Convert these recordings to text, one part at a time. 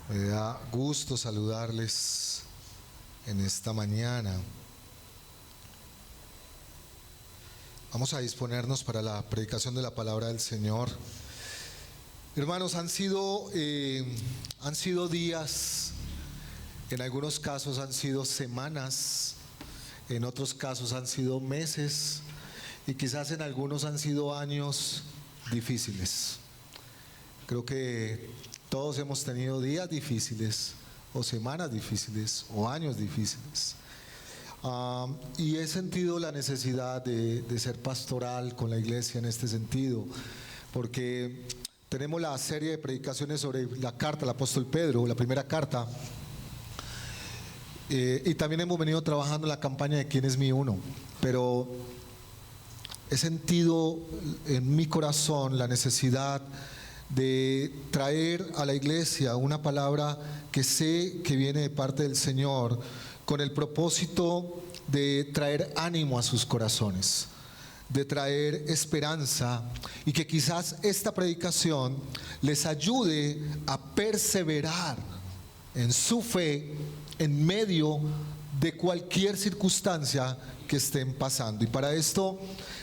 Me da gusto saludarles en esta mañana. Vamos a disponernos para la predicación de la palabra del Señor. Hermanos, han sido días, en algunos casos han sido semanas, en otros casos han sido meses y quizás en algunos han sido años difíciles. Creo que todos hemos tenido días difíciles, o semanas difíciles, o años difíciles. Y he sentido la necesidad de ser pastoral con la iglesia en este sentido, porque tenemos la serie de predicaciones sobre la carta del apóstol Pedro, la primera carta, y también hemos venido trabajando en la campaña de ¿Quién es mi uno? Pero he sentido en mi corazón la necesidad de traer a la iglesia una palabra que sé que viene de parte del Señor, con el propósito de traer ánimo a sus corazones, de traer esperanza, y que quizás esta predicación les ayude a perseverar en su fe en medio de cualquier circunstancia que estén pasando. Y para esto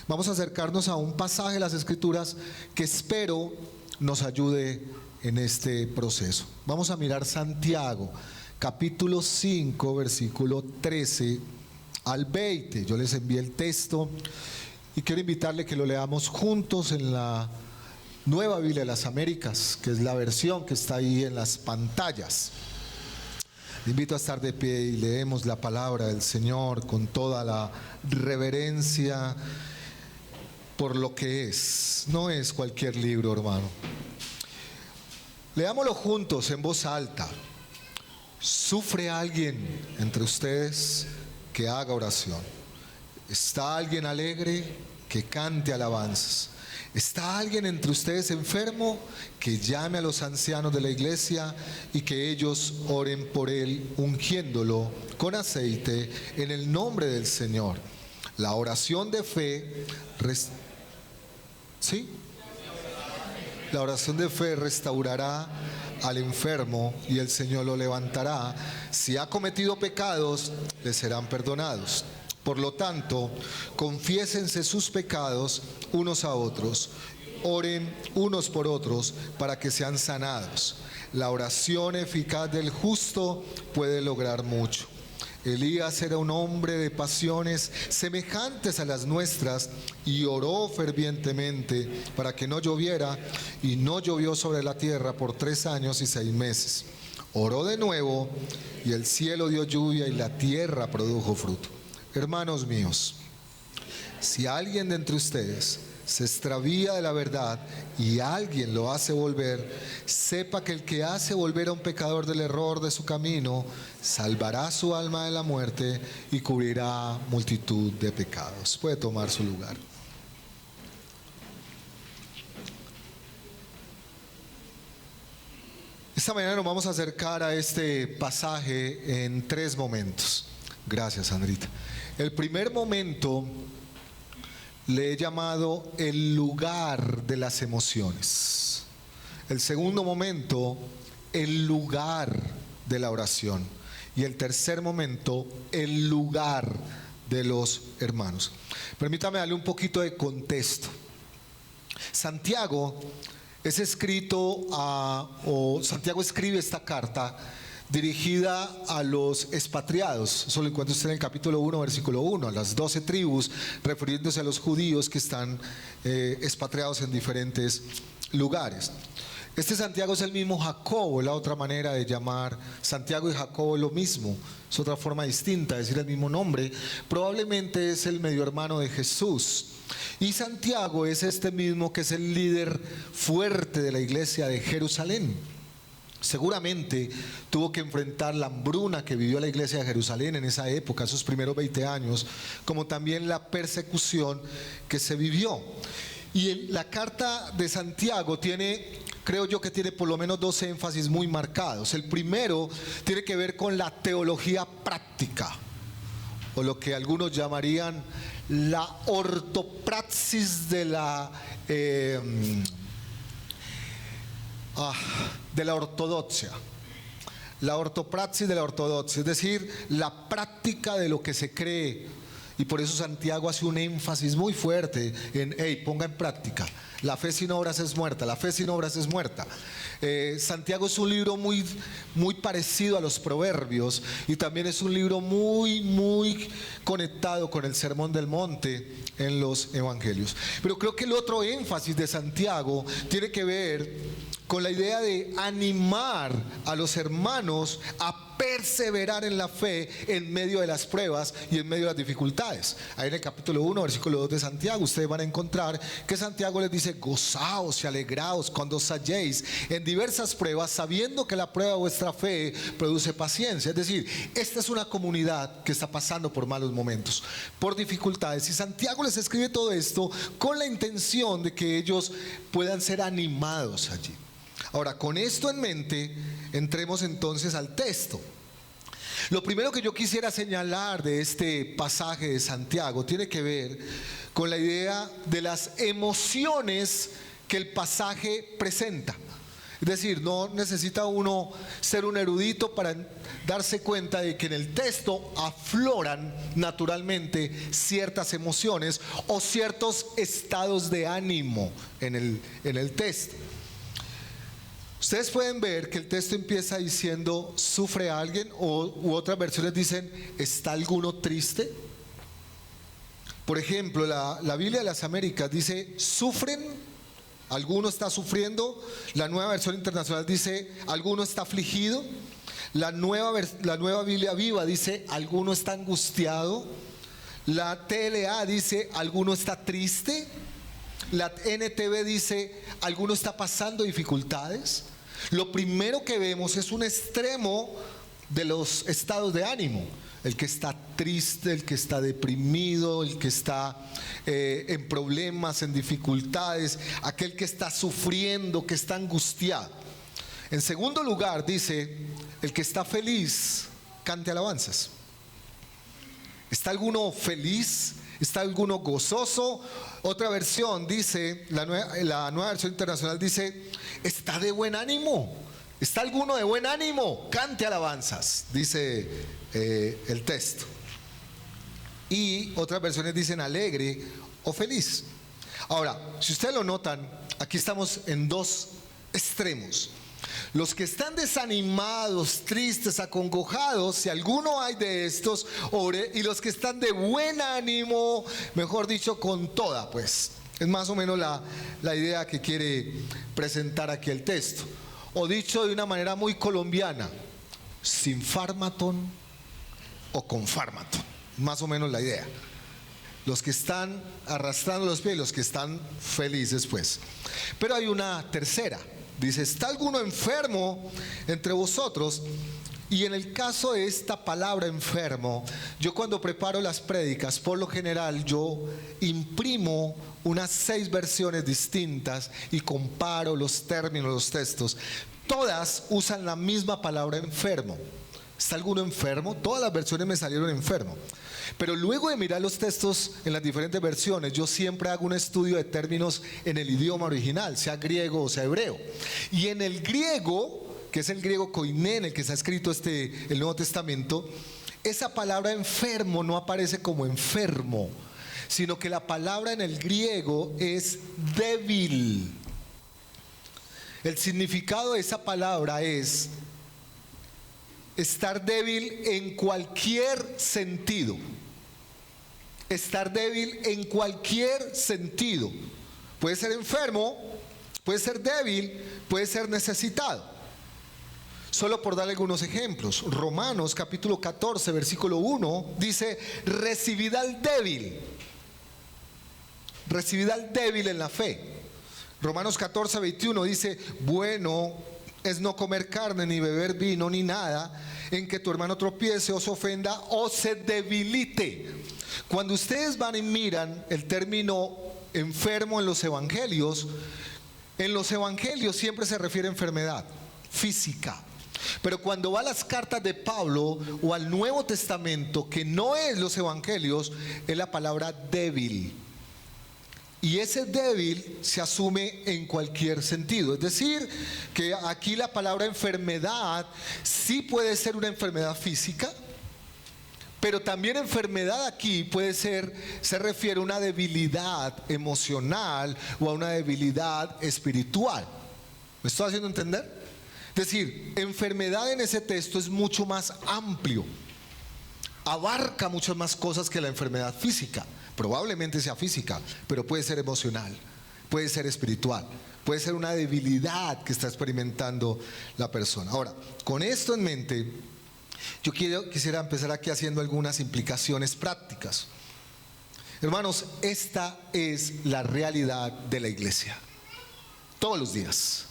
vamos a acercarnos a un pasaje de las Escrituras que espero nos ayude en este proceso. Vamos a mirar Santiago, capítulo 5, versículo 13 al 20. Yo les envié el texto y quiero invitarle que lo leamos juntos en la Nueva Biblia de las Américas, que es la versión que está ahí en las pantallas. Le invito a estar de pie y leemos la palabra del Señor con toda la reverencia por lo que es. No es cualquier libro, hermano. Leámoslo juntos en voz alta. ¿Sufre alguien entre ustedes? Que haga oración. ¿Está alguien alegre? Que cante alabanzas. ¿Está alguien entre ustedes enfermo? Que llame a los ancianos de la iglesia y que ellos oren por él, ungiéndolo con aceite en el nombre del Señor. La oración de fe ¿sí? La oración de fe restaurará al enfermo y el Señor lo levantará. Si ha cometido pecados, le serán perdonados. Por lo tanto, confiésense sus pecados unos a otros, oren unos por otros para que sean sanados. La oración eficaz del justo puede lograr mucho. Elías era un hombre de pasiones semejantes a las nuestras y oró fervientemente para que no lloviera, y no llovió sobre la tierra por 3 años y 6 meses. Oró de nuevo y el cielo dio lluvia y la tierra produjo fruto. Hermanos míos, si alguien de entre ustedes se extravía de la verdad y alguien lo hace volver, sepa que el que hace volver a un pecador del error de su camino salvará su alma de la muerte y cubrirá multitud de pecados. Puede tomar su lugar. Esta mañana nos vamos a acercar a este pasaje en 3 momentos. Gracias, Sandrita. El primer momento le he llamado el lugar de las emociones. El segundo momento, el lugar de la oración. Y el tercer momento, el lugar de los hermanos. Permítame darle un poquito de contexto. Santiago es Santiago escribe esta carta dirigida a los expatriados. Eso lo encuentra usted en el capítulo 1, versículo 1, a las 12 tribus, refiriéndose a los judíos que están expatriados en diferentes lugares. Este Santiago es el mismo Jacobo, la otra manera de llamar Santiago y Jacobo es lo mismo, es otra forma distinta de decir el mismo nombre. Probablemente es el medio hermano de Jesús. Y Santiago es este mismo que es el líder fuerte de la iglesia de Jerusalén. Seguramente tuvo que enfrentar la hambruna que vivió la iglesia de Jerusalén en esa época, esos primeros 20 años, como también la persecución que se vivió. Y la carta de Santiago creo yo que tiene por lo menos 2 énfasis muy marcados. El primero tiene que ver con la teología práctica, o lo que algunos llamarían la ortopraxis de la ortodoxia. la ortopraxis de la ortodoxia, es decir, la práctica de lo que se cree. Y por eso Santiago hace un énfasis muy fuerte en, hey, ponga en práctica. La fe sin obras es muerta, la fe sin obras es muerta. Santiago es un libro muy, muy parecido a los Proverbios, y también es un libro muy, muy conectado con el Sermón del Monte en los Evangelios. Pero creo que el otro énfasis de Santiago tiene que ver con la idea de animar a los hermanos a perseverar en la fe en medio de las pruebas y en medio de las dificultades. Ahí en el capítulo 1, versículo 2 de Santiago, ustedes van a encontrar que Santiago les dice: gozaos y alegraos cuando os halléis en diversas pruebas, sabiendo que la prueba de vuestra fe produce paciencia. Es decir, esta es una comunidad que está pasando por malos momentos, por dificultades, y Santiago les escribe todo esto con la intención de que ellos puedan ser animados allí. Ahora, con esto en mente, entremos entonces al texto. Lo primero que yo quisiera señalar de este pasaje de Santiago tiene que ver con la idea de las emociones que el pasaje presenta. Es decir, no necesita uno ser un erudito para darse cuenta de que en el texto afloran naturalmente ciertas emociones o ciertos estados de ánimo en el texto. Ustedes pueden ver que el texto empieza diciendo: ¿sufre alguien? U otras versiones dicen: ¿está alguno triste? Por ejemplo, la Biblia de las Américas dice: ¿sufren? ¿Alguno está sufriendo? La Nueva Versión Internacional dice: ¿alguno está afligido? La nueva Biblia Viva dice: ¿alguno está angustiado? La TLA dice: ¿alguno está triste? La NTV dice: ¿alguno está pasando dificultades? Lo primero que vemos es un extremo de los estados de ánimo: el que está triste, el que está deprimido, el que está en problemas, en dificultades, aquel que está sufriendo, que está angustiado. En segundo lugar dice: el que está feliz, cante alabanzas. ¿Está alguno feliz? ¿Está alguno gozoso? Otra versión dice, la Nueva Versión Internacional dice: ¿está de buen ánimo? ¿Está alguno de buen ánimo? Cante alabanzas, dice el texto. Y otras versiones dicen alegre o feliz. Ahora, si ustedes lo notan, aquí estamos en dos extremos. Los que están desanimados, tristes, acongojados, si alguno hay de estos, ore. Y los que están de buen ánimo, mejor dicho, con toda, pues. Es más o menos la idea que quiere presentar aquí el texto. O dicho de una manera muy colombiana: sin fármaton o con fármaton. Más o menos la idea. Los que están arrastrando los pies y los que están felices, pues. Pero hay una tercera. Dice: ¿está alguno enfermo entre vosotros? Y en el caso de esta palabra enfermo, yo cuando preparo las prédicas, por lo general yo imprimo unas 6 versiones distintas y comparo los términos, los textos. Todas usan la misma palabra enfermo. ¿Está alguno enfermo? Todas las versiones me salieron enfermo. Pero luego de mirar los textos en las diferentes versiones, yo siempre hago un estudio de términos en el idioma original, sea griego o sea hebreo. Y en el griego, que es el griego koiné, en el que está escrito el Nuevo Testamento, esa palabra enfermo no aparece como enfermo, sino que la palabra en el griego es débil. El significado de esa palabra es estar débil en cualquier sentido. Estar débil en cualquier sentido. Puede ser enfermo, puede ser débil, puede ser necesitado. Solo por darle algunos ejemplos. Romanos capítulo 14, versículo 1 dice: recibid al débil. Recibid al débil en la fe. Romanos 14, 21 dice: bueno es no comer carne, ni beber vino, ni nada en que tu hermano tropiece o se ofenda o se debilite. Cuando ustedes van y miran el término enfermo en los evangelios siempre se refiere a enfermedad física. Pero cuando va a las cartas de Pablo o al Nuevo Testamento, que no es los evangelios, es la palabra débil. Y ese débil se asume en cualquier sentido. Es decir, que aquí la palabra enfermedad sí puede ser una enfermedad física, pero también enfermedad aquí puede ser, se refiere a una debilidad emocional o a una debilidad espiritual. ¿Me estoy haciendo entender? Es decir, enfermedad en ese texto es mucho más amplio, abarca muchas más cosas que la enfermedad física. Probablemente sea física, pero puede ser emocional, puede ser espiritual, puede ser una debilidad que está experimentando la persona. Ahora, con esto en mente, yo quisiera empezar aquí haciendo algunas implicaciones prácticas. Hermanos, esta es la realidad de la iglesia, todos los días.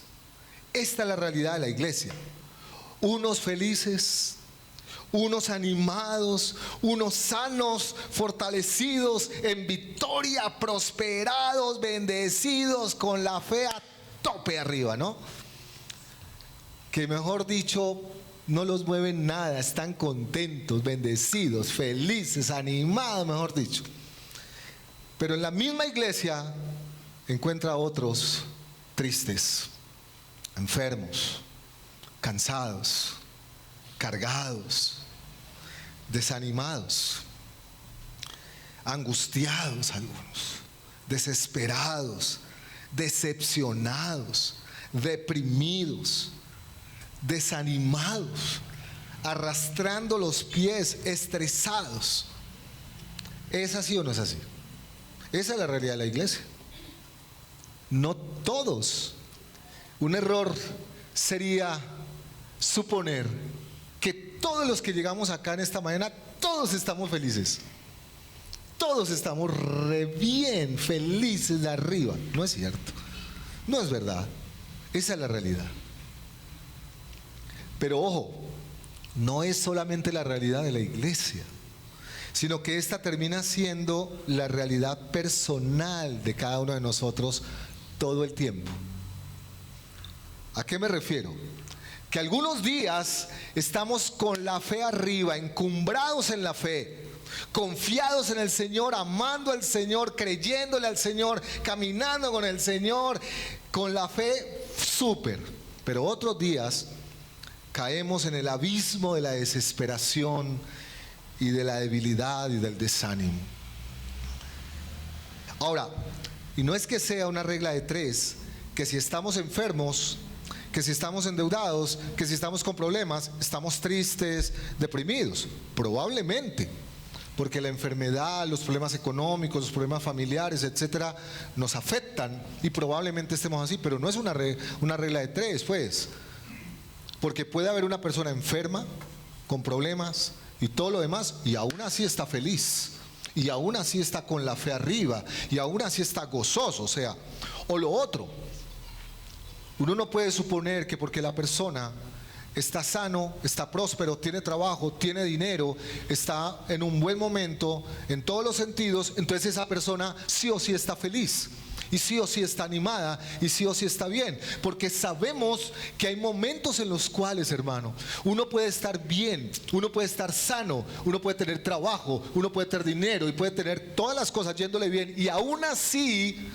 Esta es la realidad de la iglesia. Unos felices, unos animados, unos sanos, fortalecidos, en victoria, prosperados, bendecidos, con la fe a tope arriba, ¿no? Que mejor dicho, no los mueve nada, están contentos, bendecidos, felices, animados, mejor dicho. Pero en la misma iglesia encuentra a otros tristes, enfermos, cansados, cargados, desanimados, angustiados algunos, desesperados, decepcionados, deprimidos, desanimados, arrastrando los pies, estresados. ¿Es así o no es así? Esa es la realidad de la iglesia. No todos. Un error sería suponer que todos los que llegamos acá en esta mañana, todos estamos felices. Todos estamos re bien, felices de arriba. No es cierto. No es verdad. Esa es la realidad. Pero ojo, no es solamente la realidad de la iglesia, sino que esta termina siendo la realidad personal de cada uno de nosotros todo el tiempo. ¿A qué me refiero? Que algunos días estamos con la fe arriba, encumbrados en la fe, confiados en el Señor, amando al Señor, creyéndole al Señor, caminando con el Señor, con la fe súper. Pero otros días caemos en el abismo de la desesperación y de la debilidad y del desánimo. Ahora, y no es que sea una regla de tres, que si estamos enfermos, que si estamos endeudados, que si estamos con problemas, estamos tristes, deprimidos. Probablemente, porque la enfermedad, los problemas económicos, los problemas familiares, etcétera, nos afectan y probablemente estemos así, pero no es una regla de tres, pues. Porque puede haber una persona enferma, con problemas y todo lo demás, y aún así está feliz, y aún así está con la fe arriba, y aún así está gozoso. O sea, o lo otro, uno no puede suponer que porque la persona está sano, está próspero, tiene trabajo, tiene dinero, está en un buen momento en todos los sentidos, entonces esa persona sí o sí está feliz, y sí o sí está animada, y sí o sí está bien. Porque sabemos que hay momentos en los cuales, hermano, uno puede estar bien, uno puede estar sano, uno puede tener trabajo, uno puede tener dinero y puede tener todas las cosas yéndole bien, y aún así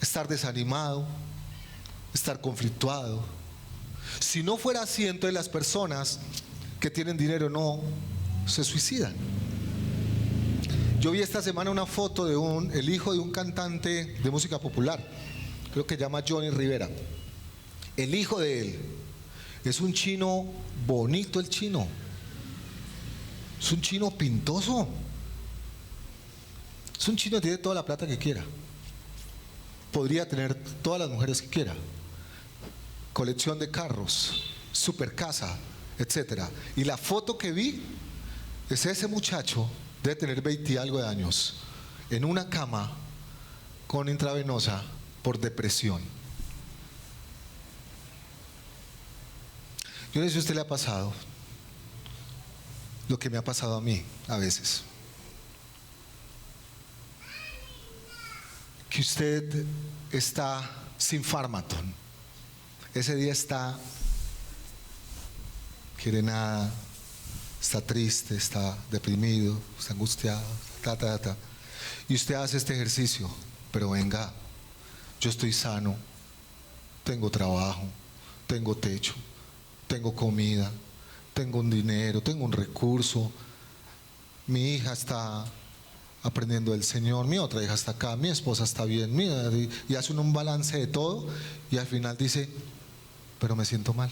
estar desanimado, estar conflictuado. Si no fuera así, entonces las personas que tienen dinero no se suicidan. Yo vi esta semana una foto de el hijo de un cantante de música popular, creo que se llama Johnny Rivera. El hijo de él es un chino bonito, el chino. Es un chino pintoso. Es un chino que tiene toda la plata que quiera. Podría tener todas las mujeres que quiera. Colección de carros, super casa, etcétera. Y la foto que vi es ese muchacho, debe tener 20 y algo de años, en una cama con intravenosa por depresión. Yo no sé si a usted le ha pasado lo que me ha pasado a mí a veces. Que usted está sin Farmaton. Ese día quiere nada, está triste, está deprimido, está angustiado, y usted hace este ejercicio pero venga, yo estoy sano, tengo trabajo, tengo techo, tengo comida, tengo un dinero, tengo un recurso, mi hija está aprendiendo del Señor, mi otra hija está acá, mi esposa está bien, mira, y hace un balance de todo y al final dice, pero me siento mal.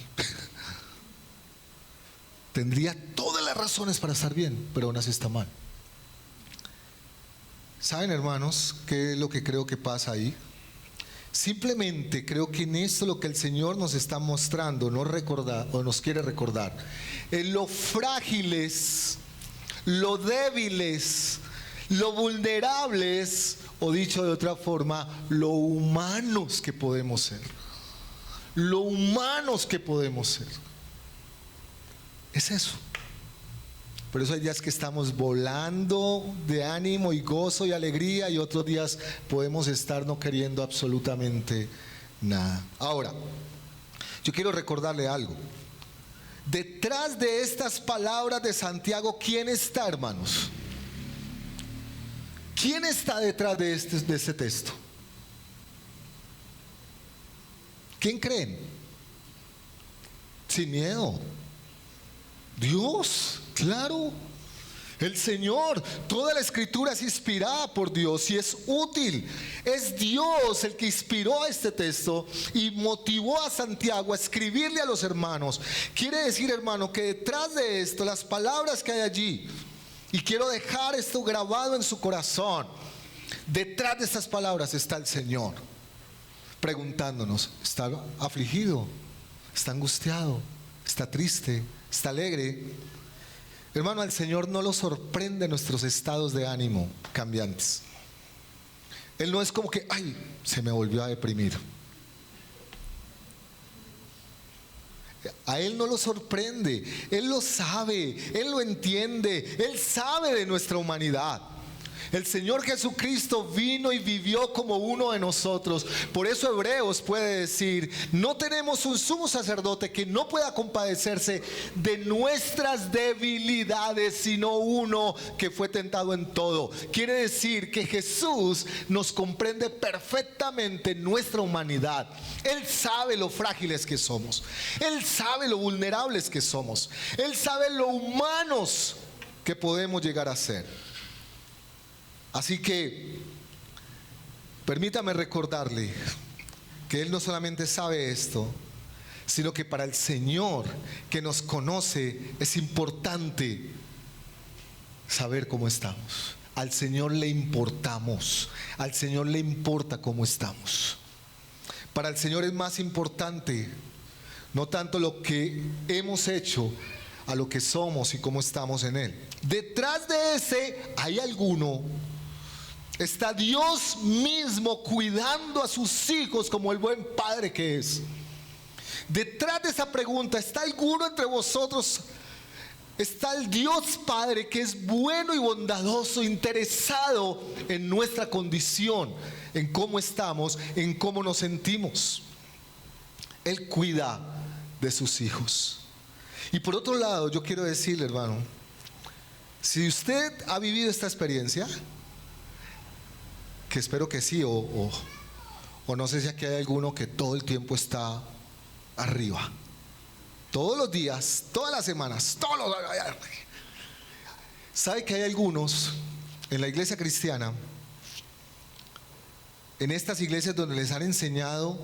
Tendría todas las razones para estar bien, pero aún así está mal. ¿Saben, hermanos, qué es lo que creo que pasa ahí? Simplemente creo que en esto lo que el Señor nos está mostrando, nos recuerda o nos quiere recordar, es lo frágiles, lo débiles, lo vulnerables, o dicho de otra forma, lo humanos que podemos ser. Lo humanos que podemos ser. Es eso. Por eso hay días que estamos volando de ánimo y gozo y alegría, y otros días podemos estar no queriendo absolutamente nada. Ahora, yo quiero recordarle algo. Detrás de estas palabras de Santiago, ¿quién está, hermanos? ¿Quién está detrás de este texto? ¿Quién creen? Sin miedo. Dios, claro. El Señor. Toda la escritura es inspirada por Dios y es útil. Es Dios el que inspiró a este texto y motivó a Santiago a escribirle a los hermanos. Quiere decir, hermano, que detrás de esto, las palabras que hay allí, y quiero dejar esto grabado en su corazón, detrás de estas palabras está el Señor preguntándonos: ¿está afligido? ¿Está angustiado? ¿Está triste? ¿Está alegre? Hermano, al Señor no lo sorprende nuestros estados de ánimo cambiantes. Él no es como que, ay, se me volvió a deprimir. A Él no lo sorprende. Él lo sabe, Él lo entiende, Él sabe de nuestra humanidad. El Señor Jesucristo vino y vivió como uno de nosotros. Por eso Hebreos puede decir: no tenemos un sumo sacerdote que no pueda compadecerse de nuestras debilidades, sino uno que fue tentado en todo. Quiere decir que Jesús nos comprende perfectamente nuestra humanidad. Él sabe lo frágiles que somos. Él sabe lo vulnerables que somos. Él sabe lo humanos que podemos llegar a ser. Así que permítame recordarle que Él no solamente sabe esto, sino que para el Señor que nos conoce es importante saber cómo estamos. Al Señor le importamos, al Señor le importa cómo estamos. Para el Señor es más importante no tanto lo que hemos hecho, a lo que somos y cómo estamos en Él. Detrás de ese hay alguno. Está Dios mismo cuidando a sus hijos como el buen padre que es. Detrás de esa pregunta, ¿está alguno entre vosotros? Está el Dios Padre que es bueno y bondadoso, interesado en nuestra condición, en cómo estamos, en cómo nos sentimos. Él cuida de sus hijos. Y por otro lado, yo quiero decirle, hermano, si usted ha vivido esta experiencia, que espero que sí, o no sé si aquí hay alguno que todo el tiempo está arriba, todos los días, todas las semanas, ¿sabe que hay algunos en la iglesia cristiana, en estas iglesias donde les han enseñado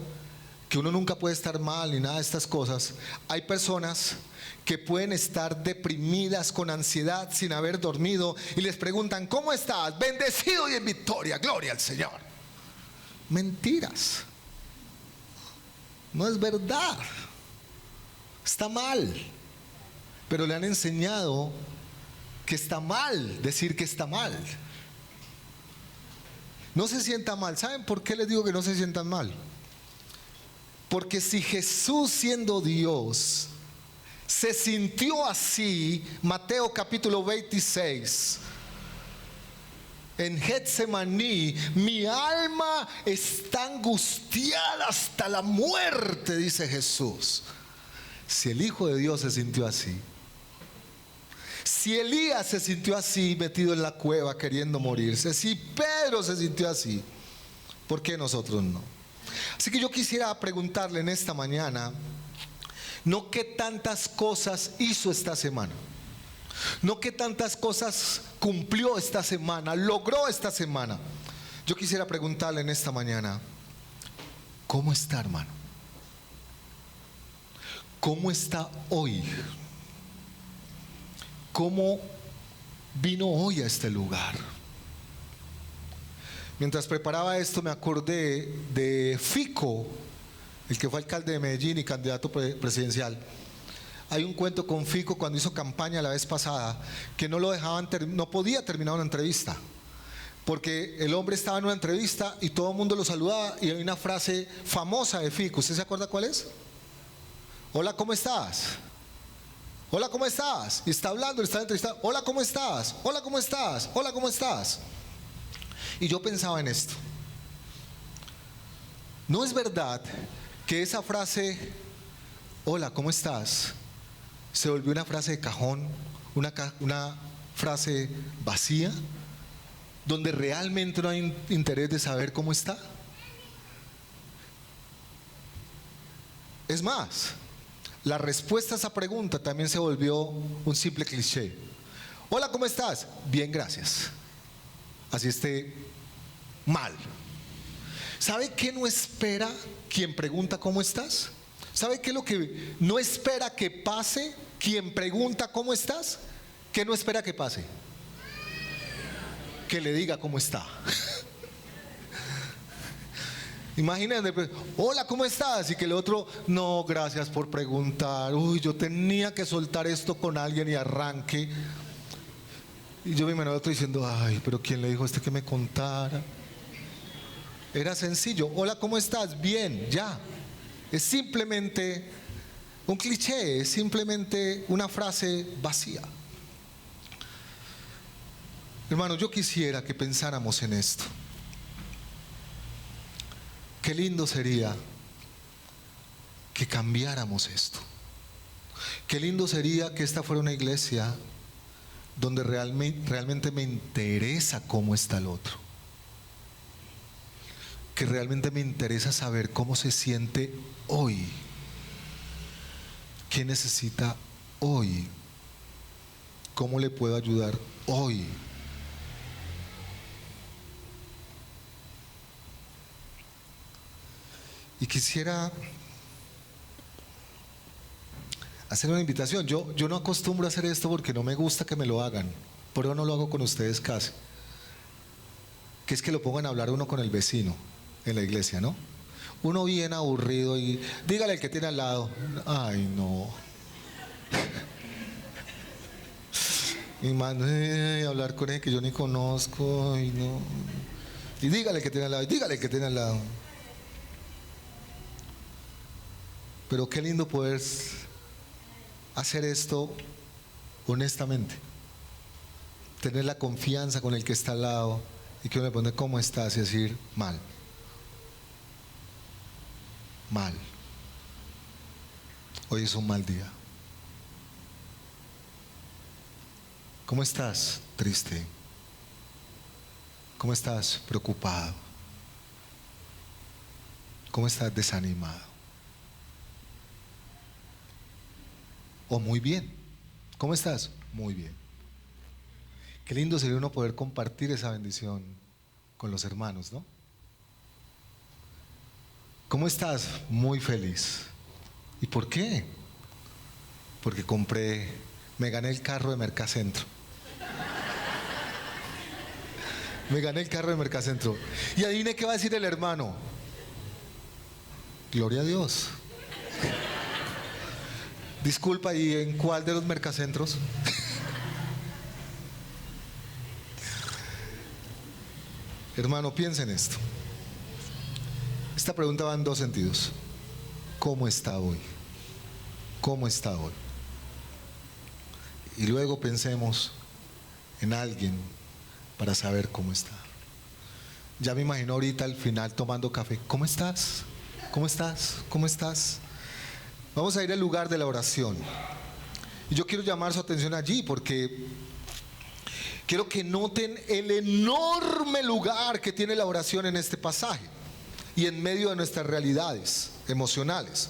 que uno nunca puede estar mal ni nada de estas cosas? Hay personas que pueden estar deprimidas, con ansiedad, sin haber dormido, y les preguntan: ¿cómo estás? Bendecido y en victoria, gloria al Señor. Mentiras. No es verdad. Está mal. Pero le han enseñado que está mal decir que está mal. No se sienta mal. ¿Saben por qué les digo que no se sientan mal? Porque si Jesús, siendo Dios, se sintió así, Mateo capítulo 26, en Getsemaní: mi alma está angustiada hasta la muerte, dice Jesús. Si el Hijo de Dios se sintió así, si Elías se sintió así, metido en la cueva queriendo morirse, si Pedro se sintió así, ¿Por qué nosotros no? Así que yo quisiera preguntarle en esta mañana, no qué tantas cosas hizo esta semana, no qué tantas cosas cumplió esta semana, logró esta semana. Yo quisiera preguntarle en esta mañana, ¿cómo está, hermano? ¿Cómo está hoy? ¿Cómo vino hoy a este lugar? Mientras preparaba esto me acordé de Fico, el que fue alcalde de Medellín y candidato presidencial. Hay un cuento con Fico cuando hizo campaña la vez pasada, que no lo dejaban, no podía terminar una entrevista, porque el hombre estaba en una entrevista y todo el mundo lo saludaba y hay una frase famosa de Fico. ¿Usted se acuerda cuál es? Hola, ¿cómo estás? Hola, ¿cómo estás? Y está hablando, está entrevistando. Hola, ¿cómo estás? Hola, ¿cómo estás? Hola, ¿cómo estás? Y yo pensaba en esto. ¿No es verdad que esa frase, hola, ¿cómo estás?, se volvió una frase de cajón, una frase vacía, donde realmente no hay interés de saber cómo está? Es más, la respuesta a esa pregunta también se volvió un simple cliché. Hola, ¿cómo estás? Bien, gracias. Así esté mal. ¿Sabe qué no espera quien pregunta cómo estás? ¿Sabe qué es lo que no espera que pase quien pregunta cómo estás? ¿Qué no espera que pase? Que le diga cómo está. Imagínense, hola, ¿cómo estás? Y que el otro, no, gracias por preguntar. Uy, yo tenía que soltar esto con alguien y arranque. Y yo me imagino al otro diciendo, ay, pero ¿quién le dijo a este que me contara? Era sencillo, hola, ¿cómo estás? Bien, ya. Es simplemente un cliché, es simplemente una frase vacía. Hermano, yo quisiera que pensáramos en esto. Qué lindo sería que cambiáramos esto. Qué lindo sería que esta fuera una iglesia donde realmente me interesa cómo está el otro. Que realmente me interesa saber cómo se siente hoy. ¿Qué necesita hoy? ¿Cómo le puedo ayudar hoy? Y quisiera hacer una invitación. Yo no acostumbro a hacer esto porque no me gusta que me lo hagan. Por eso no lo hago con ustedes casi. Que es que lo pongan a hablar uno con el vecino en la iglesia, ¿no? Uno bien aburrido y dígale al que tiene al lado, ay no. Y más hablar con él que yo ni conozco y no. Y dígale que tiene al lado, y dígale que tiene al lado. Pero qué lindo poder hacer esto honestamente. Tener la confianza con el que está al lado y que uno le pone cómo estás y decir mal. Mal. Hoy es un mal día. ¿Cómo estás? Triste. ¿Cómo estás? Preocupado. ¿Cómo estás? Desanimado. O muy bien. ¿Cómo estás? Muy bien. Qué lindo sería uno poder compartir esa bendición con los hermanos, ¿no? ¿Cómo estás? Muy feliz. ¿Y por qué? Porque me gané el carro de Mercacentro. Me gané el carro de Mercacentro. Y adivine qué va a decir el hermano. Gloria a Dios. Disculpa, ¿y en cuál de los Mercacentros? Hermano, piensa en esto. Esta pregunta va en dos sentidos. ¿Cómo está hoy? ¿Cómo está hoy? Y luego pensemos en alguien para saber cómo está. Ya me imagino ahorita al final tomando café. ¿Cómo estás? ¿Cómo estás? ¿Cómo estás? Vamos a ir al lugar de la oración. Y yo quiero llamar su atención allí porque quiero que noten el enorme lugar que tiene la oración en este pasaje. y en medio de nuestras realidades emocionales.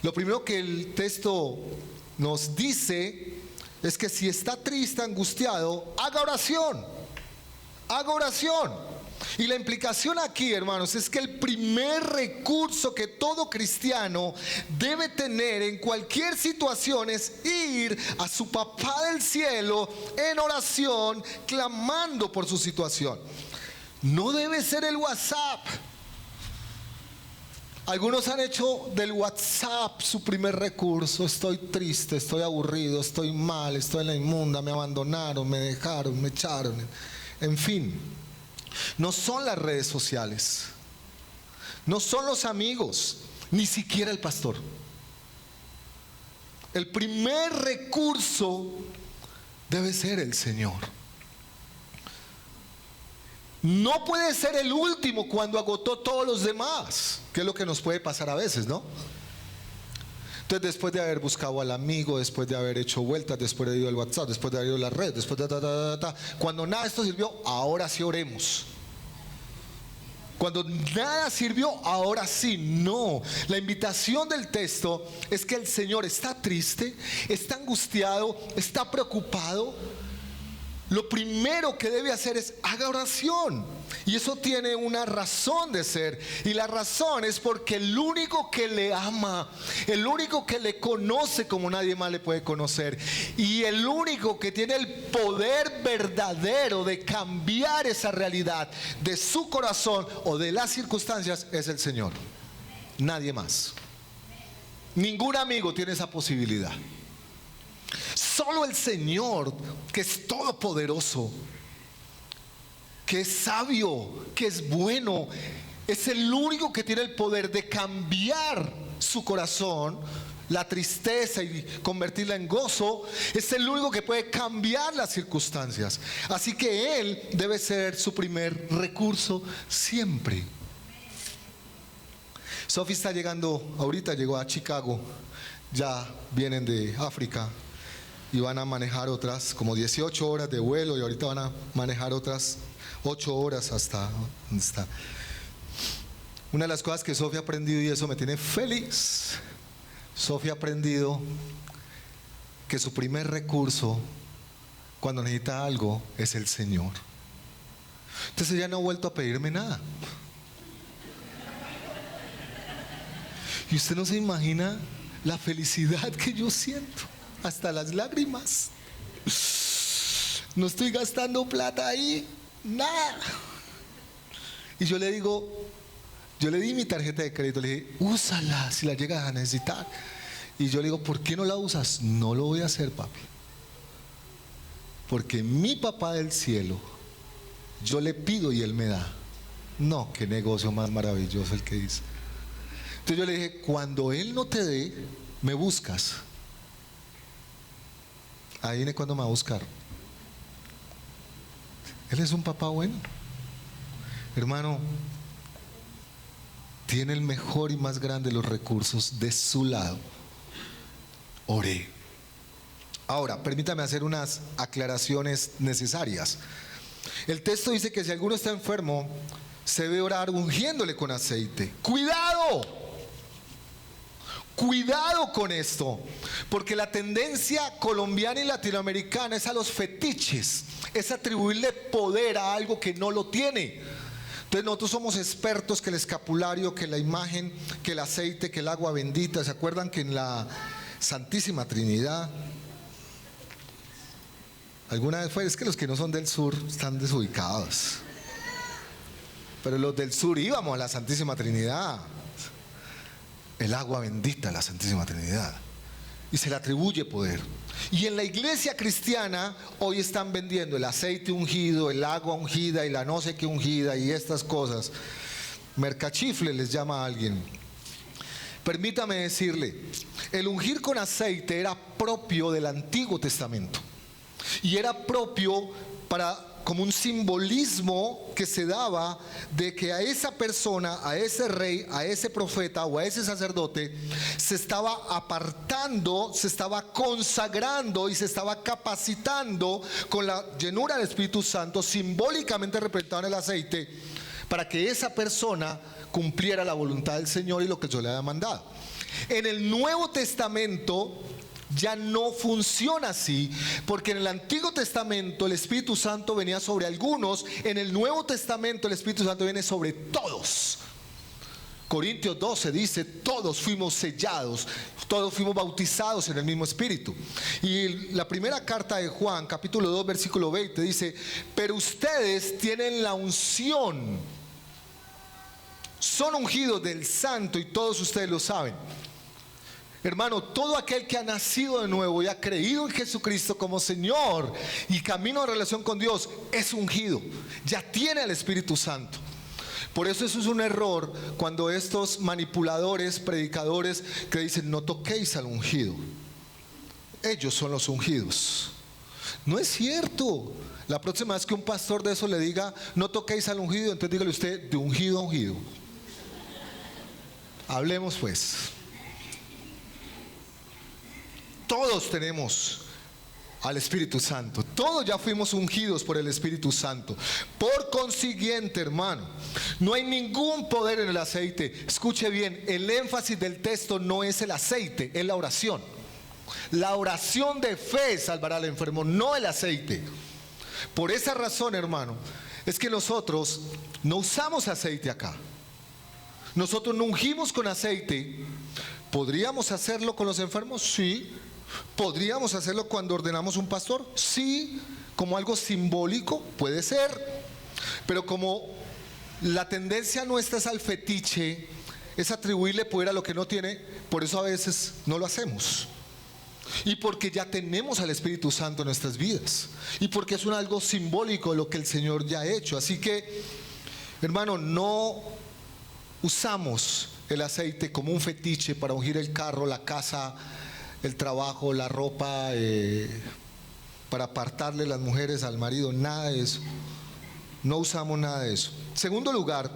Lo primero que el texto nos dice es que si está triste, angustiado, haga oración. Haga oración. Y la implicación aquí, hermanos, es que el primer recurso que todo cristiano debe tener en cualquier situación es ir a su papá del cielo en oración, clamando por su situación. No debe ser el WhatsApp. Algunos han hecho del WhatsApp su primer recurso. Estoy triste, estoy aburrido, estoy mal, estoy en la inmunda, me abandonaron, me dejaron, me echaron. En fin, no son las redes sociales, no son los amigos, ni siquiera el pastor. El primer recurso debe ser el Señor. No puede ser el último cuando agotó todos los demás, que es lo que nos puede pasar a veces, ¿no? Entonces, después de haber buscado al amigo, después de haber hecho vueltas, después de haber ido al WhatsApp, después de haber ido a la red, después de cuando nada de esto sirvió, ahora sí oremos. Cuando nada sirvió, ahora sí. No, la invitación del texto es que el Señor está triste, está angustiado, está preocupado. Lo primero que debe hacer es haga oración. Y eso tiene una razón de ser. Y la razón es porque el único que le ama, el único que le conoce como nadie más le puede conocer, y el único que tiene el poder verdadero de cambiar esa realidad de su corazón o de las circunstancias es el Señor. Nadie más. Ningún amigo tiene esa posibilidad. Solo el Señor, que es todopoderoso, que es sabio, que es bueno, es el único que tiene el poder de cambiar su corazón, la tristeza, y convertirla en gozo. Es el único que puede cambiar las circunstancias. Así que Él debe ser su primer recurso siempre. Sophie está llegando, ahorita llegó a Chicago, ya vienen de África. Y van a manejar otras como 18 horas de vuelo, y ahorita van a manejar otras 8 horas hasta donde está. Una de las cosas que Sofía ha aprendido, y eso me tiene feliz, Sofía ha aprendido que su primer recurso cuando necesita algo es el Señor. Entonces ella no ha vuelto a pedirme nada. Y usted no se imagina la felicidad que yo siento. Hasta las lágrimas. No estoy gastando plata ahí, nada. Y yo le digo, yo le di mi tarjeta de crédito, le dije, úsala si la llegas a necesitar. Y yo le digo, ¿por qué no la usas? No lo voy a hacer, papi. Porque mi papá del cielo, yo le pido y él me da. No, qué negocio más maravilloso el que dice. Entonces yo le dije, cuando él no te dé, me buscas. Ahí viene cuando me va a buscar. Él es un papá bueno. Hermano, tiene el mejor y más grande de los recursos de su lado. Oré. Ahora, permítame hacer unas aclaraciones necesarias. El texto dice que si alguno está enfermo, se debe orar ungiéndole con aceite. ¡Cuidado! Cuidado con esto, porque la tendencia colombiana y latinoamericana es a los fetiches, es atribuirle poder a algo que no lo tiene. Entonces nosotros somos expertos que el escapulario, que la imagen, que el aceite, que el agua bendita. ¿Se acuerdan que en la Santísima Trinidad alguna vez fue? Es que los que no son del sur están desubicados, pero los del sur íbamos a la Santísima Trinidad. El agua bendita de la Santísima Trinidad, y se le atribuye poder. Y en la iglesia cristiana hoy están vendiendo el aceite ungido, el agua ungida y la no sé qué ungida y estas cosas. Mercachifle les llama a alguien. Permítame decirle, el ungir con aceite era propio del Antiguo Testamento, y era propio como un simbolismo que se daba de que a esa persona, a ese rey, a ese profeta o a ese sacerdote se estaba apartando, se estaba consagrando y se estaba capacitando con la llenura del Espíritu Santo, simbólicamente representado en el aceite, para que esa persona cumpliera la voluntad del Señor y lo que yo le había mandado. En el Nuevo Testamento ya no funciona así, porque en el Antiguo Testamento el Espíritu Santo venía sobre algunos, en el Nuevo Testamento el Espíritu Santo viene sobre todos. Corintios 12 dice, todos fuimos sellados, todos fuimos bautizados en el mismo Espíritu. Y la primera carta de Juan, capítulo 2, versículo 20 dice, pero ustedes tienen la unción, son ungidos del Santo y todos ustedes lo saben. Hermano, todo aquel que ha nacido de nuevo y ha creído en Jesucristo como Señor y camino de relación con Dios es ungido, ya tiene al Espíritu Santo. Por eso es un error cuando estos manipuladores, predicadores que dicen no toquéis al ungido, ellos son los ungidos. No es cierto. La próxima vez que un pastor de eso le diga no toquéis al ungido, entonces dígale usted de ungido a ungido. Hablemos pues. Todos tenemos al Espíritu Santo, todos ya fuimos ungidos por el Espíritu Santo. Por consiguiente, hermano, no hay ningún poder en el aceite. Escuche bien, el énfasis del texto no es el aceite, es la oración. La oración de fe salvará al enfermo, no el aceite. Por esa razón, hermano, es que nosotros no usamos aceite acá. Nosotros no ungimos con aceite. ¿Podríamos hacerlo con los enfermos? Sí. ¿Podríamos hacerlo cuando ordenamos un pastor? Sí. Como algo simbólico, puede ser. Pero como la tendencia nuestra es al fetiche, es atribuirle poder a lo que no tiene, por eso a veces no lo hacemos. Y porque ya tenemos al Espíritu Santo en nuestras vidas. Y porque es algo simbólico de lo que el Señor ya ha hecho. Así que, hermano, no usamos el aceite como un fetiche para ungir el carro, la casa, el trabajo, la ropa, para apartarle las mujeres al marido, nada de eso. No usamos nada de eso. Segundo lugar,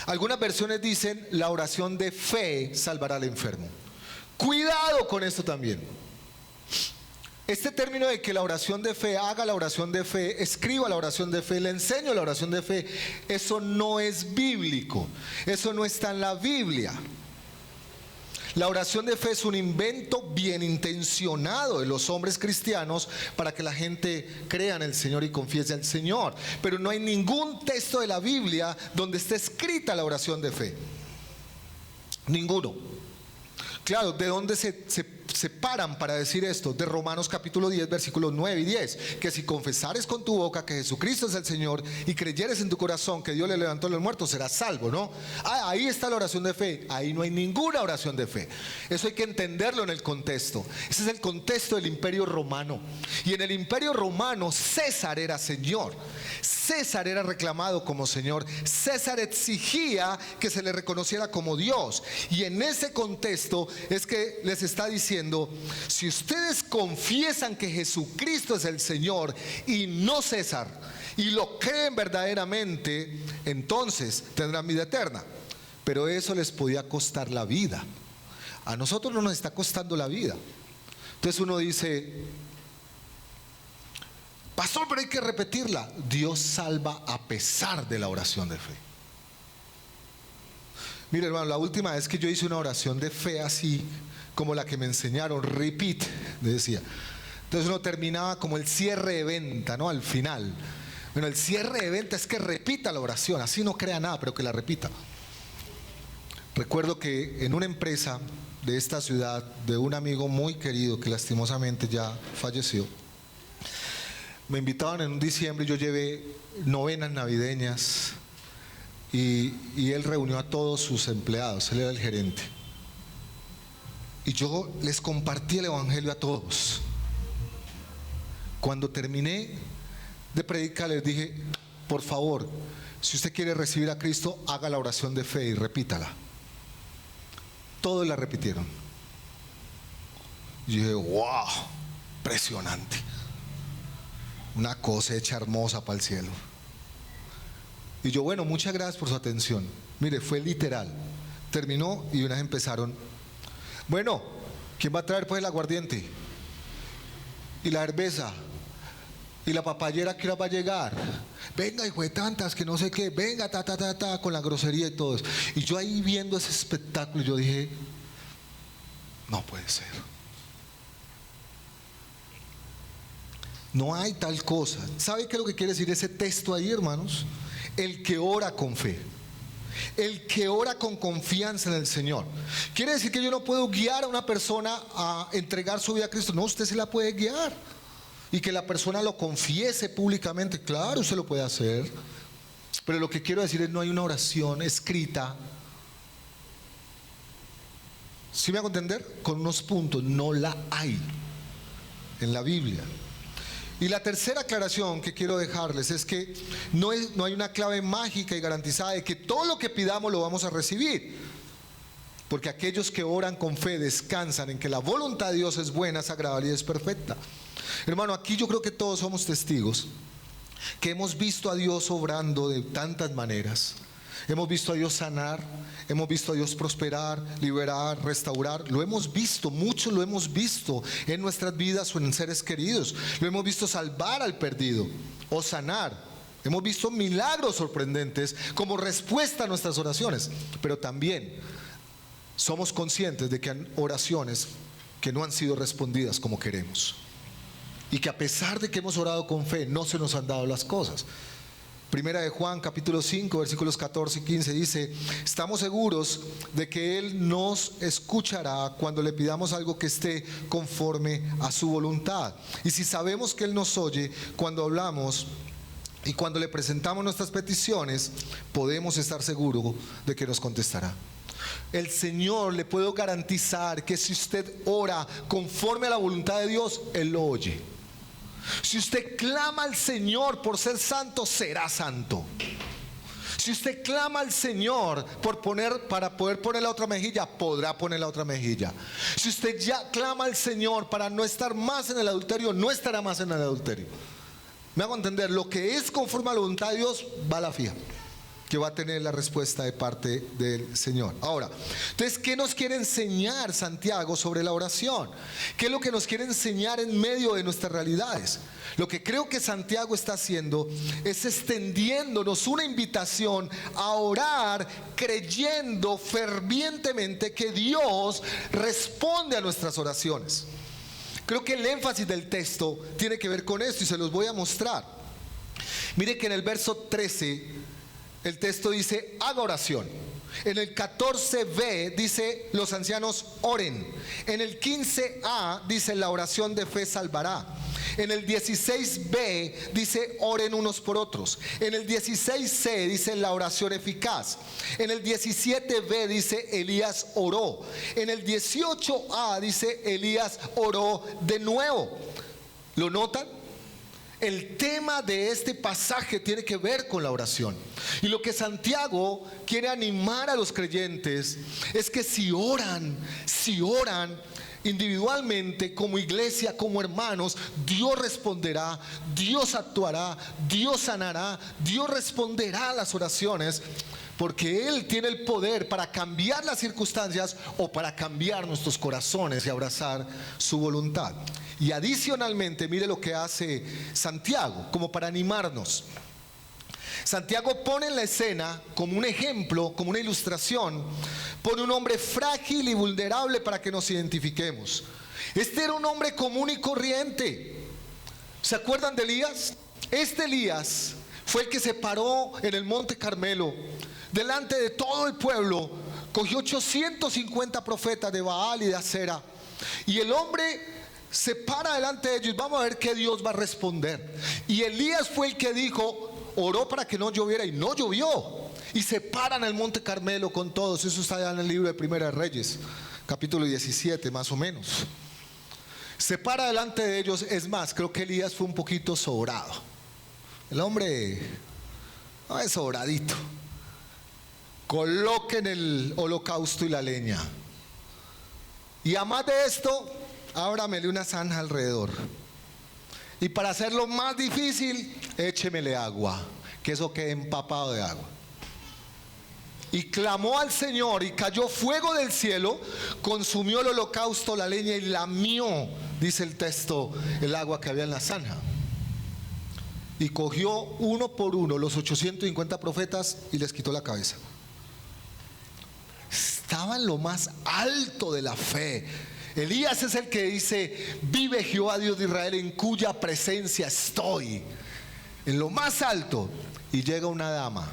algunas versiones dicen la oración de fe salvará al enfermo. Cuidado con esto también. Este término de que la oración de fe, haga la oración de fe, escriba la oración de fe, le enseño la oración de fe, eso no es bíblico, eso no está en la Biblia. La oración de fe es un invento bien intencionado de los hombres cristianos para que la gente crea en el Señor y confiese al Señor. Pero no hay ningún texto de la Biblia donde esté escrita la oración de fe. Ninguno. Claro, ¿de dónde se paran para decir esto? De Romanos capítulo 10, versículos 9 y 10. Que si confesares con tu boca que Jesucristo es el Señor y creyeres en tu corazón que Dios le levantó de los muertos, serás salvo, ¿no? Ahí está la oración de fe. Ahí no hay ninguna oración de fe. Eso hay que entenderlo en el contexto. Ese es el contexto del Imperio Romano. Y en el Imperio Romano César era Señor. César era reclamado como Señor. César exigía que se le reconociera como Dios. Y en ese contexto es que les está diciendo, si ustedes confiesan que Jesucristo es el Señor y no César, y lo creen verdaderamente, entonces tendrán vida eterna. Pero eso les podía costar la vida. A nosotros no nos está costando la vida. Entonces uno dice, pastor, pero hay que repetirla. Dios salva a pesar de la oración de fe. Mire, hermano, la última vez que yo hice una oración de fe así como la que me enseñaron, repeat, decía. Entonces uno terminaba como el cierre de venta, ¿no? Al final. Bueno, el cierre de venta es que repita la oración, así no crea nada, pero que la repita. Recuerdo que en una empresa de esta ciudad, de un amigo muy querido que lastimosamente ya falleció, me invitaban en un diciembre y yo llevé novenas navideñas. Y él reunió a todos sus empleados, él era el gerente. Y yo les compartí el evangelio a todos. Cuando terminé de predicar, les dije, por favor, si usted quiere recibir a Cristo, haga la oración de fe y repítala. Todos la repitieron. Y dije, wow, impresionante. Una cosecha hermosa para el cielo. Y yo, bueno, muchas gracias por su atención. Mire, fue literal. Terminó y unas empezaron, bueno, ¿quién va a traer pues el aguardiente? Y la cerveza. Y la papayera, ¿qué hora va a llegar? Venga, hijo de tantas, que no sé qué, venga, con la grosería y todo eso. Y yo ahí viendo ese espectáculo, yo dije, no puede ser. No hay tal cosa. ¿Sabe qué es lo que quiere decir ese texto ahí, hermanos? El que ora con fe. El que ora con confianza en el Señor. Quiere decir que yo no puedo guiar a una persona a entregar su vida a Cristo. No, usted se la puede guiar. Y que la persona lo confiese públicamente. Claro, usted lo puede hacer. Pero lo que quiero decir es, no hay una oración escrita. ¿Sí me hago entender? Con unos puntos. No la hay en la Biblia. Y la tercera aclaración que quiero dejarles es que no hay una clave mágica y garantizada de que todo lo que pidamos lo vamos a recibir. Porque aquellos que oran con fe descansan en que la voluntad de Dios es buena, es agradable y es perfecta. Hermano, aquí yo creo que todos somos testigos que hemos visto a Dios obrando de tantas maneras. Hemos visto a Dios sanar, hemos visto a Dios prosperar, liberar, restaurar. Lo hemos visto, mucho lo hemos visto en nuestras vidas o en seres queridos. Lo hemos visto salvar al perdido o sanar. Hemos visto milagros sorprendentes como respuesta a nuestras oraciones. Pero también somos conscientes de que hay oraciones que no han sido respondidas como queremos. Y que a pesar de que hemos orado con fe, no se nos han dado las cosas. Primera de Juan, capítulo 5, versículos 14 y 15 dice: estamos seguros de que Él nos escuchará cuando le pidamos algo que esté conforme a su voluntad. Y si sabemos que Él nos oye cuando hablamos y cuando le presentamos nuestras peticiones, podemos estar seguros de que nos contestará. El Señor le puedo garantizar que si usted ora conforme a la voluntad de Dios, Él lo oye. Si usted clama al Señor por ser santo, será santo. Si usted clama al Señor para poder poner la otra mejilla, podrá poner la otra mejilla. Si usted ya clama al Señor para no estar más en el adulterio, no estará más en el adulterio. Me hago entender, lo que es conforme a la voluntad de Dios va a la fija, que va a tener la respuesta de parte del Señor. Ahora, entonces, ¿qué nos quiere enseñar Santiago sobre la oración? ¿Qué es lo que nos quiere enseñar en medio de nuestras realidades? Lo que creo que Santiago está haciendo es extendiéndonos una invitación a orar creyendo fervientemente que Dios responde a nuestras oraciones. Creo que el énfasis del texto tiene que ver con esto y se los voy a mostrar. Mire que en el verso 13 el texto dice: haga oración. En el 14b dice: los ancianos oren. En el 15a dice: la oración de fe salvará. En el 16b dice: oren unos por otros. En el 16c dice: la oración eficaz. En el 17b dice: Elías oró. En el 18a dice: Elías oró de nuevo. ¿Lo notan? El tema de este pasaje tiene que ver con la oración. Y lo que Santiago quiere animar a los creyentes es que si oran individualmente, como iglesia, como hermanos, Dios responderá, Dios actuará, Dios sanará, Dios responderá a las oraciones, porque Él tiene el poder para cambiar las circunstancias o para cambiar nuestros corazones y abrazar su voluntad. Y adicionalmente, mire lo que hace Santiago, como para animarnos. Santiago pone en la escena como un ejemplo, como una ilustración, pone un hombre frágil y vulnerable para que nos identifiquemos. Este era un hombre común y corriente. ¿Se acuerdan de Elías? Este Elías fue el que se paró en el monte Carmelo delante de todo el pueblo, cogió 850 profetas de Baal y de Acera, y el hombre se para delante de ellos. Vamos a ver qué Dios va a responder. Y Elías fue el que dijo, oró para que no lloviera y no llovió, y se para en el monte Carmelo con todos. Eso está allá en el libro de Primera de Reyes, capítulo 17 más o menos. Se para delante de ellos. Es más, creo que Elías fue un poquito sobrado. El hombre no es sobradito. Coloquen el holocausto y la leña, y además de esto, ábramele una zanja alrededor, y para hacerlo más difícil, échemele agua, que eso quede empapado de agua. Y clamó al Señor, y cayó fuego del cielo, consumió el holocausto, la leña, y lamió, dice el texto, el agua que había en la zanja. y cogió uno por uno los 850 profetas y les quitó la cabeza. Estaba en lo más alto de la fe. Elías es el que dice: vive Jehová Dios de Israel, en cuya presencia estoy. En lo más alto. Y llega una dama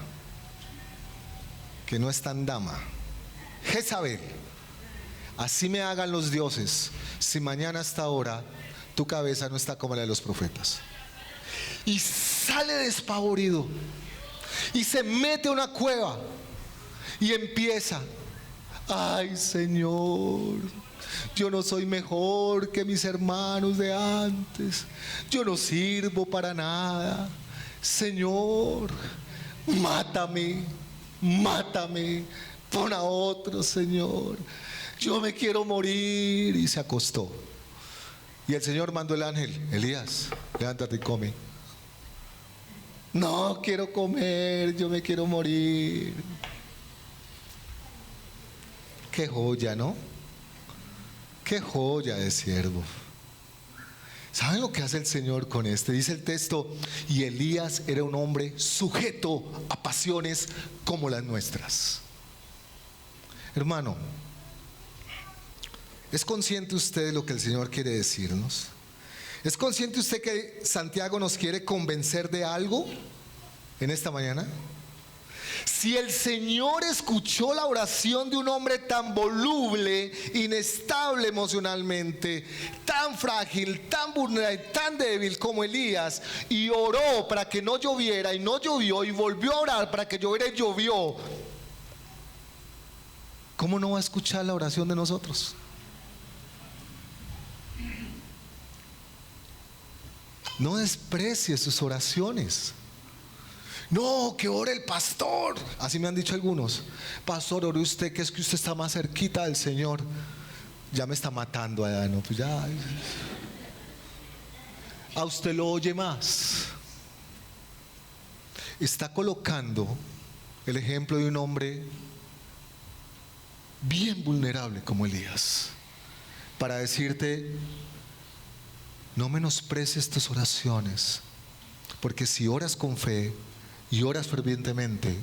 que no es tan dama, Jezabel. Así me hagan los dioses, si mañana a esta hora tu cabeza no está como la de los profetas. Y sale despavorido y se mete a una cueva y empieza: ay, Señor, yo no soy mejor que mis hermanos de antes, yo no sirvo para nada. Señor, mátame, mátame, pon a otro, Señor, yo me quiero morir. Y se acostó. Y el Señor mandó el ángel: Elías, levántate y come. No quiero comer, yo me quiero morir. Qué joya, ¿no? Qué joya de siervo. ¿Saben lo que hace el Señor con este? Dice el texto: y Elías era un hombre sujeto a pasiones como las nuestras. Hermano, ¿es consciente usted de lo que el Señor quiere decirnos? ¿Es consciente usted que Santiago nos quiere convencer de algo en esta mañana? Si el Señor escuchó la oración de un hombre tan voluble, inestable emocionalmente, tan frágil, tan vulnerable, tan débil como Elías, y oró para que no lloviera y no llovió, y volvió a orar para que lloviera y llovió, ¿cómo no va a escuchar la oración de nosotros? No desprecie sus oraciones. No, que ore el pastor. Así me han dicho algunos: pastor, ore usted, que es que usted está más cerquita del Señor. Ya me está matando allá, no, pues ya. A usted lo oye más. Está colocando el ejemplo de un hombre bien vulnerable como Elías, para decirte: no menosprecies tus oraciones, porque si oras con fe y oras fervientemente,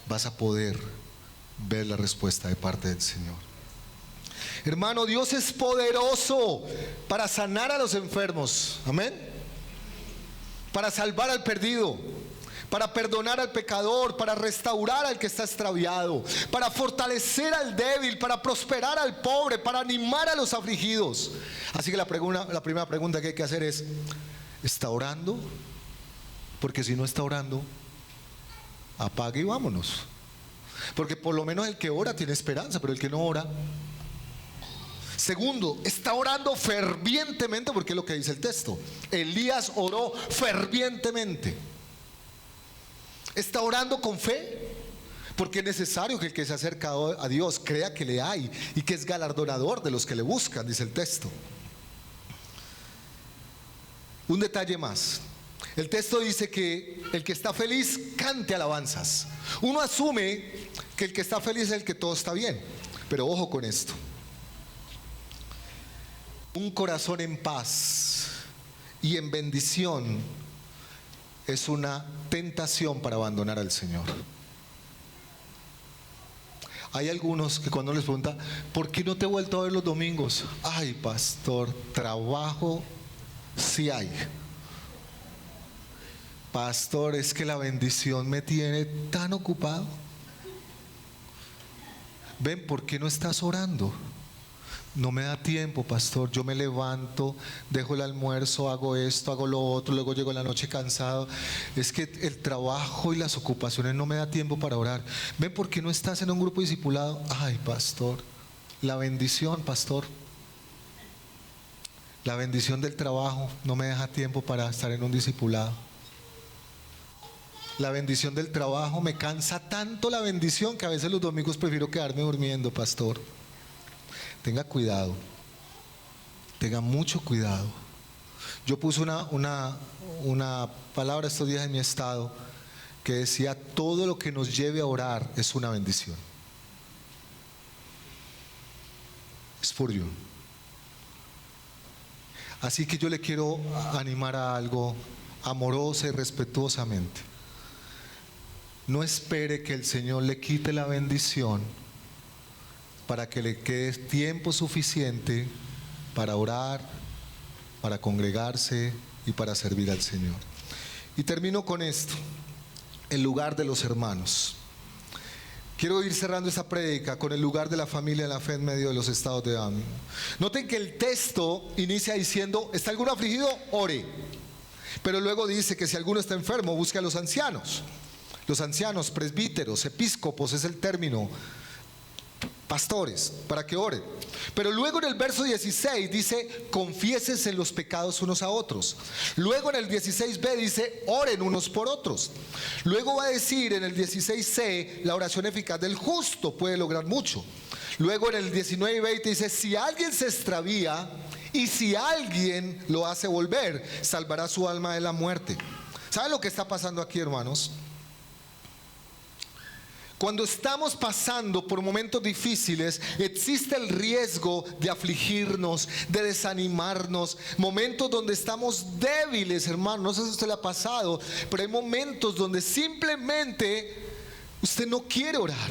vas a poder ver la respuesta de parte del Señor. Hermano, Dios es poderoso para sanar a los enfermos, amén, para salvar al perdido, para perdonar al pecador, para restaurar al que está extraviado, para fortalecer al débil, para prosperar al pobre, para animar a los afligidos. Así que la primera pregunta que hay que hacer es: ¿está orando? Porque si no está orando, apague y vámonos. Porque por lo menos el que ora tiene esperanza, pero el que no ora. Segundo, está orando fervientemente, porque es lo que dice el texto. Elías oró fervientemente. Está orando con fe, porque es necesario que el que se ha acercado a Dios crea que le hay y que es galardonador de los que le buscan, dice el texto. Un detalle más: el texto dice que el que está feliz cante alabanzas. Uno asume que el que está feliz es el que todo está bien, pero ojo con esto. Un corazón en paz y en bendición es una tentación para abandonar al Señor. Hay algunos que cuando les pregunta: ¿por qué no te he vuelto a ver los domingos? Ay, pastor, trabajo sí hay. Pastor, es que la bendición me tiene tan ocupado. Ven, ¿por qué no estás orando? No me da tiempo, pastor. Yo me levanto, dejo el almuerzo, hago esto, hago lo otro, luego llego en la noche cansado. Es que el trabajo y las ocupaciones no me da tiempo para orar. Ven, ¿por qué no estás en un grupo discipulado? Ay, pastor, la bendición, pastor. La bendición del trabajo no me deja tiempo para estar en un discipulado. La bendición del trabajo me cansa tanto, la bendición, que a veces los domingos prefiero quedarme durmiendo, pastor. Tenga cuidado, tenga mucho cuidado. Yo puse una palabra estos días en mi estado que decía: todo lo que nos lleve a orar es una bendición. Spurgeon. Así que yo le quiero animar a algo amorosa y respetuosamente. No espere que el Señor le quite la bendición para que le quede tiempo suficiente para orar, para congregarse y para servir al Señor. Y termino con esto, el lugar de los hermanos. Quiero ir cerrando esta prédica con el lugar de la familia en la fe en medio de los estados de ánimo. Noten que el texto inicia diciendo: ¿está alguno afligido? Ore. Pero luego dice que si alguno está enfermo, busque a los ancianos. Los ancianos, presbíteros, episcopos es el término, pastores, para que oren. Pero luego en el verso 16 dice: confiésense los pecados unos a otros. Luego en el 16b dice: oren unos por otros. Luego va a decir en el 16c: la oración eficaz del justo puede lograr mucho. Luego en el 19 y 20 dice: si alguien se extravía y si alguien lo hace volver, salvará su alma de la muerte. ¿Saben lo que está pasando aquí, hermanos? Cuando estamos pasando por momentos difíciles, existe el riesgo de afligirnos, de desanimarnos, momentos donde estamos débiles, hermano. No sé si a usted le ha pasado, pero hay momentos donde simplemente usted no quiere orar.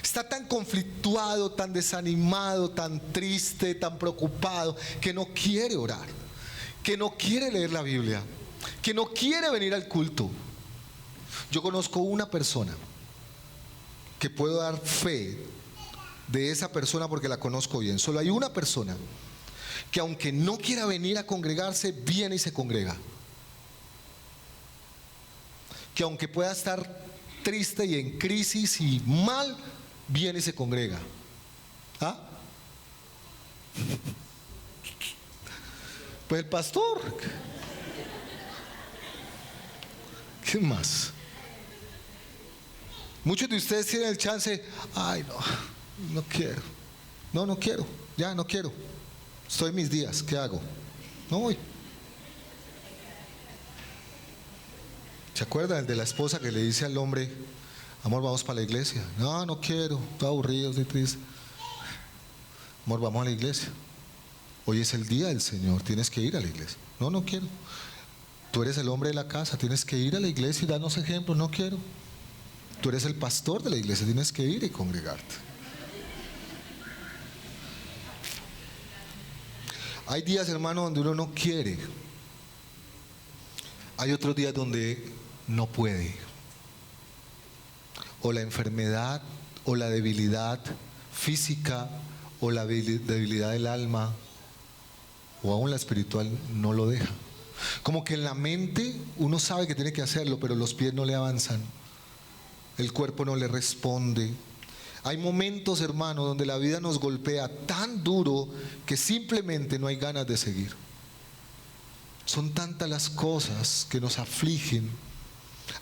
Está tan conflictuado, tan desanimado, tan triste, tan preocupado, que no quiere orar, que no quiere leer la Biblia, que no quiere venir al culto. Yo conozco una persona que puedo dar fe de esa persona porque la conozco bien. Solo hay una persona que, aunque no quiera venir a congregarse, viene y se congrega. Que aunque pueda estar triste y en crisis y mal, viene y se congrega. ¿Ah? Pues el pastor. ¿Qué más? Muchos de ustedes tienen el chance: ay, no quiero, no quiero, ya no quiero, estoy en mis días, ¿qué hago? No voy. ¿Se acuerdan el de la esposa que le dice al hombre: amor, vamos para la iglesia? No quiero, estoy aburrido, estoy triste. Amor, vamos a la iglesia. Hoy es el día del Señor, tienes que ir a la iglesia. No quiero. Tú eres el hombre de la casa, tienes que ir a la iglesia y darnos ejemplos. No quiero. Tú eres el pastor de la iglesia, tienes que ir y congregarte. Hay días, hermano, donde uno no quiere. Hay otros días donde no puede. O la enfermedad, o la debilidad física, o la debilidad del alma, o aún la espiritual, no lo deja. Como que en la mente uno sabe que tiene que hacerlo, pero los pies no le avanzan. El cuerpo no le responde. Hay momentos, hermano, donde la vida nos golpea tan duro que simplemente no hay ganas de seguir. Son tantas las cosas que nos afligen.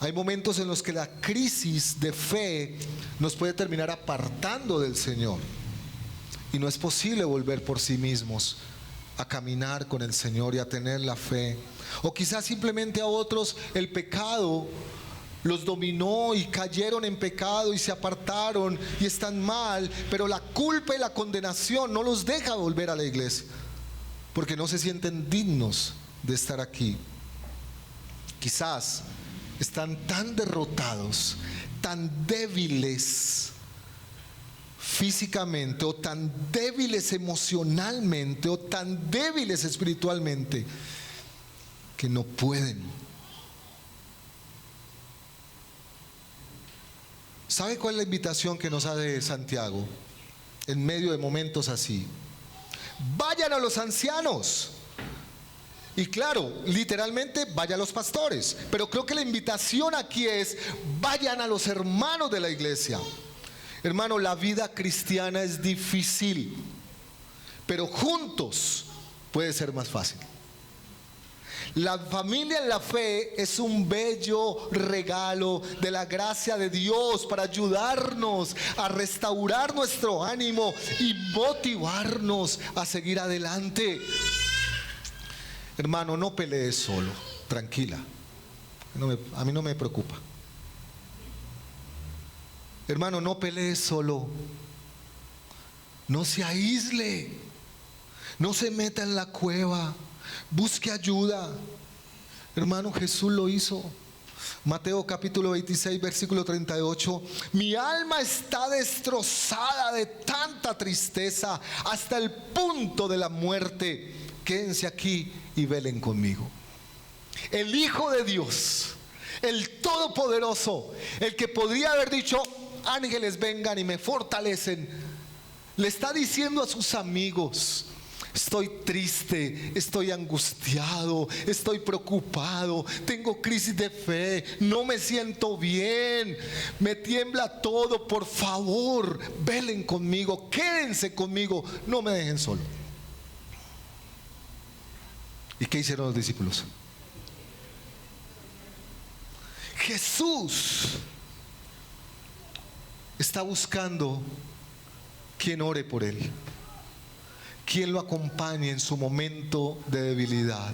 Hay momentos en los que la crisis de fe nos puede terminar apartando del Señor. Y no es posible volver por sí mismos a caminar con el Señor y a tener la fe. O quizás simplemente a otros el pecado los dominó y cayeron en pecado y se apartaron y están mal, pero la culpa y la condenación no los deja volver a la iglesia porque no se sienten dignos de estar aquí. Quizás están tan derrotados, tan débiles físicamente, o tan débiles emocionalmente, o tan débiles espiritualmente, que no pueden. ¿Sabe cuál es la invitación que nos hace Santiago en medio de momentos así? Vayan a los ancianos. Y claro, literalmente vayan a los pastores, pero creo que la invitación aquí es: vayan a los hermanos de la iglesia. Hermano, la vida cristiana es difícil, pero juntos puede ser más fácil. La familia en la fe es un bello regalo de la gracia de Dios para ayudarnos a restaurar nuestro ánimo y motivarnos a seguir adelante. Hermano, no pelees solo, tranquila. A mí no me preocupa. Hermano, no pelees solo. No se aísle. No se meta en la cueva. Busque ayuda. Hermano, Jesús lo hizo. Mateo capítulo 26, versículo 38. Mi alma está destrozada de tanta tristeza hasta el punto de la muerte. Quédense aquí y velen conmigo. El Hijo de Dios, el Todopoderoso, el que podría haber dicho: ángeles vengan y me fortalecen, le está diciendo a sus amigos: estoy triste, estoy angustiado, estoy preocupado, tengo crisis de fe, no me siento bien, me tiembla todo, por favor, velen conmigo, quédense conmigo, no me dejen solo. ¿Y qué hicieron los discípulos? Jesús está buscando quien ore por él, quien lo acompañe en su momento de debilidad,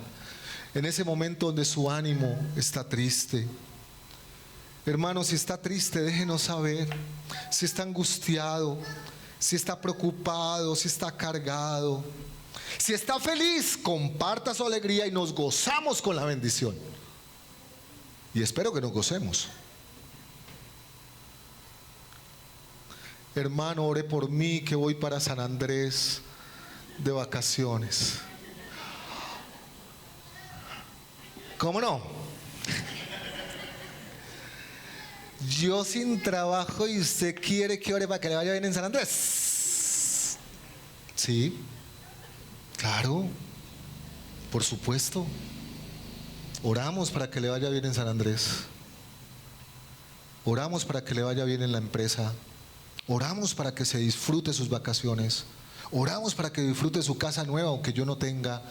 en ese momento donde su ánimo está triste. Hermano, si está triste, déjenos saber. Si está angustiado, si está preocupado, si está cargado, si está feliz, comparta su alegría y nos gozamos con la bendición. Y espero que nos gocemos. Hermano, ore por mí que voy para San Andrés de vacaciones. ¿Cómo no? Yo sin trabajo y usted quiere que ore para que le vaya bien en San Andrés. Sí, claro, por supuesto. Oramos para que le vaya bien en San Andrés. Oramos para que le vaya bien en la empresa. Oramos para que se disfrute sus vacaciones. Oramos para que disfrute su casa nueva aunque yo no tenga.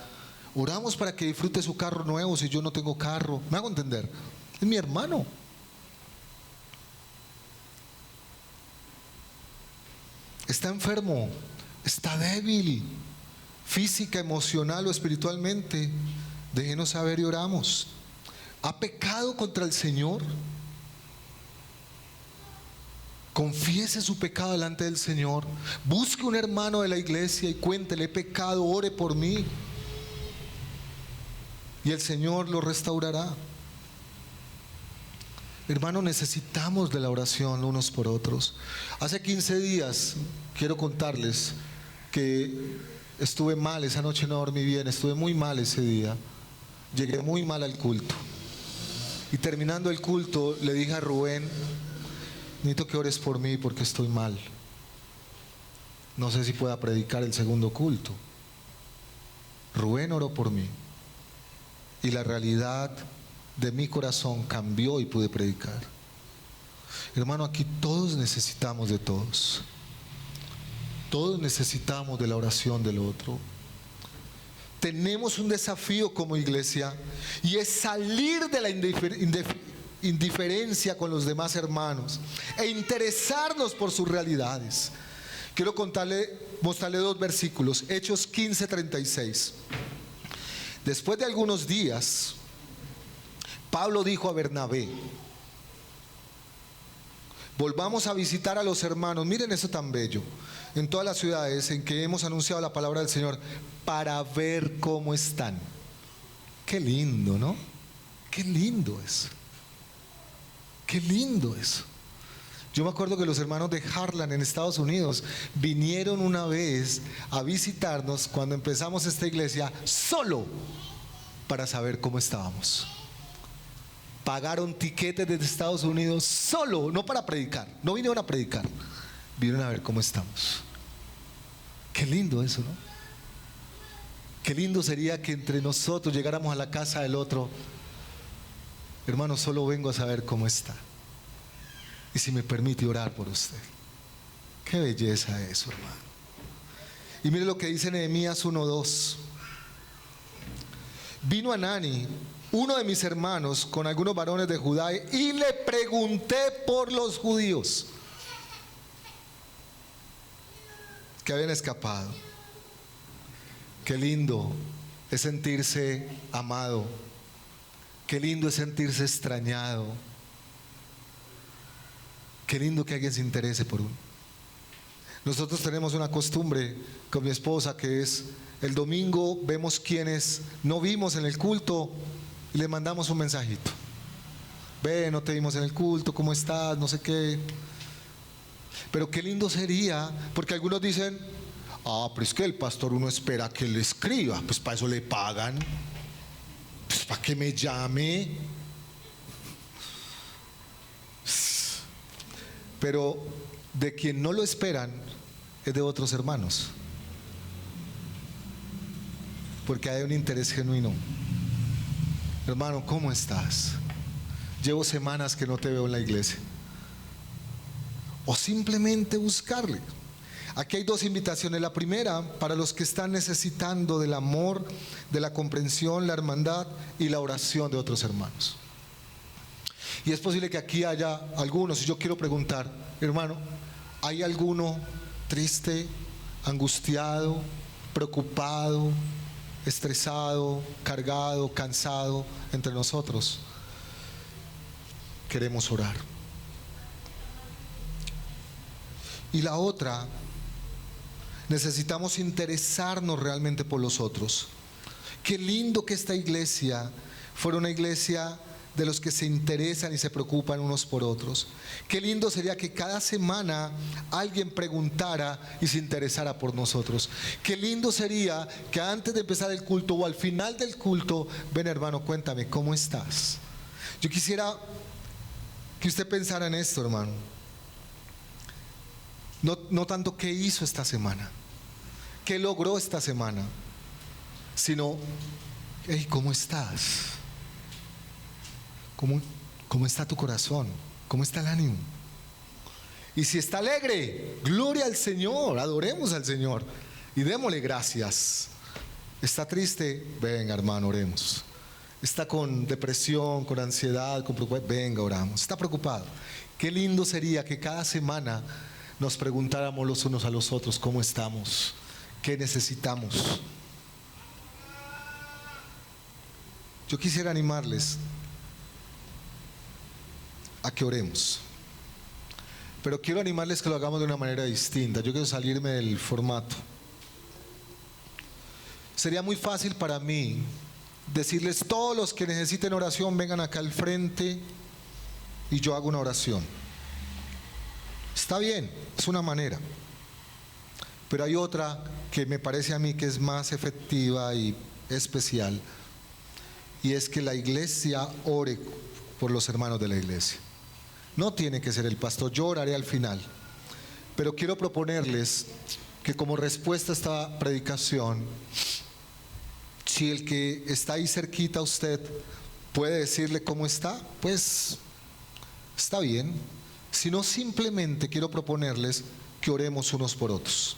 Oramos para que disfrute su carro nuevo si yo no tengo carro. ¿Me hago entender? Es mi hermano. Está enfermo, está débil, física, emocional o espiritualmente. Déjenos saber y oramos. ¿Ha pecado contra el Señor? Confiese su pecado delante del Señor. Busque un hermano de la iglesia y cuéntele: he pecado, ore por mí. Y el Señor lo restaurará. Hermano, necesitamos de la oración unos por otros. Hace 15 días, quiero contarles que estuve mal, esa noche no dormí bien, estuve muy mal ese día. Llegué muy mal al culto. Y terminando el culto, le dije a Rubén: necesito que ores por mí porque estoy mal. No sé si pueda predicar el segundo culto. Rubén oró por mí. Y la realidad de mi corazón cambió y pude predicar. Hermano, aquí todos necesitamos de todos. Todos necesitamos de la oración del otro. Tenemos un desafío como iglesia y es salir de la indiferencia con los demás hermanos e interesarnos por sus realidades. Quiero mostrarle dos versículos. Hechos 15:36. Después de algunos días, Pablo dijo a Bernabé: volvamos a visitar a los hermanos. Miren eso tan bello. En todas las ciudades en que hemos anunciado la palabra del Señor, para ver cómo están. Qué lindo, ¿no? Qué lindo es. Qué lindo eso. Yo me acuerdo que los hermanos de Harlan en Estados Unidos vinieron una vez a visitarnos cuando empezamos esta iglesia, solo para saber cómo estábamos. Pagaron tiquetes desde Estados Unidos solo, no para predicar, no vinieron a predicar, vinieron a ver cómo estamos. Qué lindo eso, ¿no? Qué lindo sería que entre nosotros llegáramos a la casa del otro: hermano, solo vengo a saber cómo está. Y si me permite orar por usted. Qué belleza eso, hermano. Y mire lo que dice Nehemías 1:2. Vino Anani, uno de mis hermanos, con algunos varones de Judá, y le pregunté por los judíos que habían escapado. Qué lindo es sentirse amado. Qué lindo es sentirse extrañado. Qué lindo que alguien se interese por uno. Nosotros tenemos una costumbre con mi esposa que es: el domingo vemos quienes no vimos en el culto y le mandamos un mensajito. Ve, no te vimos en el culto, ¿cómo estás? No sé qué. Pero qué lindo sería, porque algunos dicen, pero es que el pastor uno espera que le escriba, pues para eso le pagan, pues para que me llame. Pero de quien no lo esperan es de otros hermanos, porque hay un interés genuino. Hermano, ¿cómo estás? Llevo semanas que no te veo en la iglesia. O simplemente buscarle. Aquí hay dos invitaciones. La primera, para los que están necesitando del amor, de la comprensión, la hermandad y la oración de otros hermanos. Y es posible que aquí haya algunos, y yo quiero preguntar, hermano, ¿hay alguno triste, angustiado, preocupado, estresado, cargado, cansado entre nosotros? Queremos orar. Y la otra, necesitamos interesarnos realmente por los otros. Qué lindo que esta iglesia fuera una iglesia de los que se interesan y se preocupan unos por otros. Qué lindo sería que cada semana alguien preguntara y se interesara por nosotros. Qué lindo sería que antes de empezar el culto o al final del culto, ven hermano, cuéntame, ¿cómo estás? Yo quisiera que usted pensara en esto, hermano. No tanto qué hizo esta semana, qué logró esta semana, sino, hey, ¿cómo estás? ¿Cómo está tu corazón? ¿Cómo está el ánimo? Y si está alegre, gloria al Señor, adoremos al Señor y démosle gracias. ¿Está triste? Venga, hermano, oremos. ¿Está con depresión, con ansiedad, con preocupación? Venga, oramos. ¿Está preocupado? Qué lindo sería que cada semana nos preguntáramos los unos a los otros cómo estamos, qué necesitamos. Yo quisiera animarles a que oremos, pero quiero animarles que lo hagamos de una manera distinta. Yo quiero salirme del formato. Sería muy fácil para mí decirles, todos los que necesiten oración vengan acá al frente y yo hago una oración. Está bien, es una manera, pero hay otra que me parece a mí que es más efectiva y especial, y es que la iglesia ore por los hermanos de la iglesia. No tiene que ser el pastor, yo oraré al final, pero quiero proponerles que como respuesta a esta predicación, si el que está ahí cerquita a usted puede decirle cómo está, pues está bien. Si no, simplemente quiero proponerles que oremos unos por otros.